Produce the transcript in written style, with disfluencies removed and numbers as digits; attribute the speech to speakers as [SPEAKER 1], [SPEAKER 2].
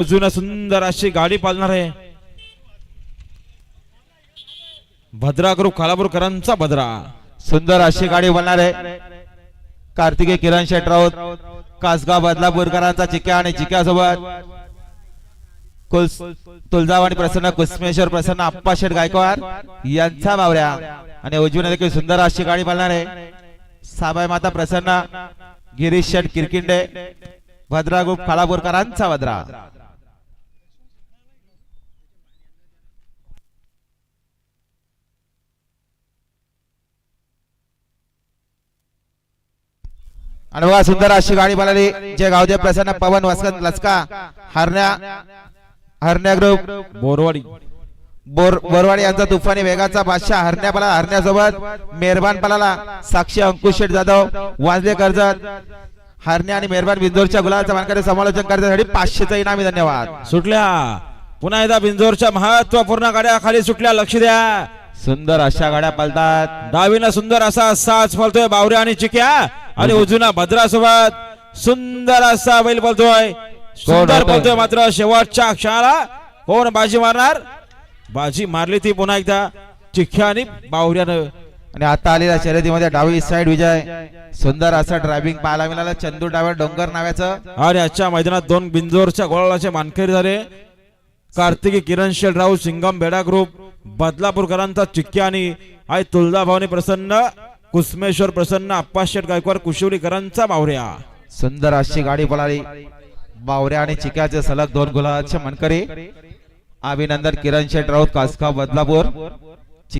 [SPEAKER 1] अजून सुंदर अशी गाडी पालणार आहे भद्रा ग्रुप खालापूरकरांचा भद्रा.
[SPEAKER 2] सुंदर अशी गाडी बनणार आहे. कार्तिकेय किरण शेट राऊत कासगाव बदलापूरकरांचा चिक्या आणि चिक्या सोबत तुळजावाणी प्रसन्न कुसमेश्वर प्रसन्न आप्पा शेठ गायकवाड यांचा मावऱ्या आणि उजवीने देखील सुंदर अशी गाडी बनणार आहे. साबाई माता प्रसन्न गिरीश शेठ किरकिंडे भद्रा ग्रुप खालापूरकरांचा भद्रा. आणि बघा सुंदर अशी गाडी बनवली जे गावदेव प्रसन्न पवन वसंत लचका हरण्या ग्रुप बोरवाडी यांचा तुफानी वेगाचा बादशाह हरण्या पला हरण्यासोबत मेहरबान पलाला साक्षी अंकुश शेठ जाधव वाजले कर्जत हरण्या आणि मेहरबान बिंदोरच्या गुलाबाचा मानकरी समालोचन करण्यासाठी 500चं इनामी. धन्यवाद.
[SPEAKER 1] सुटल्या पुन्हा एकदा बिंजोरच्या महत्वपूर्ण गाड्या खाली सुटल्या. लक्ष द्या
[SPEAKER 2] सुंदर अशा गाड्या पलतात.
[SPEAKER 1] डावीनं सुंदर असा साज पळतोय बावऱ्या आणि चिक्या आणि उजूना भद्रा सोबत सुंदर असा बैल पळतोय. सुंदर पळतोय मात्र शेवटच्या क्षणाला कोण बाजी मारणार. बाजी मारली ती पुन्हा एकदा चिक्या आणि बावऱ्यानं.
[SPEAKER 2] आणि आता आलेल्या शर्यतीमध्ये डावी साइड विजय सुंदर असं ड्रायव्हिंग पाहायला मिळालं चंदू डाव्या डोंगर नावाचं.
[SPEAKER 1] आणि आजच्या मैदानात 2 बिंजोरच्या गोळाचे मानकरी झाले कार्तिकी किरण शेठ राऊत सिंगम बेडा ग्रुप बदलापूरकरांचा चिक्या आणि आई तुळजाभवानी प्रसन्न कुसमेश्वर प्रसन्न आप्पा शेठ गायकवाड कुशिवलीकरांचा बावऱ्या.
[SPEAKER 2] सुंदर अशी गाडी पळाली. बावऱ्या आणि चिक्याचे सलग 2 गुलाबाचे मानकरी. अभिनंदन किरण शेठ राऊत कासगाव बदलापूर.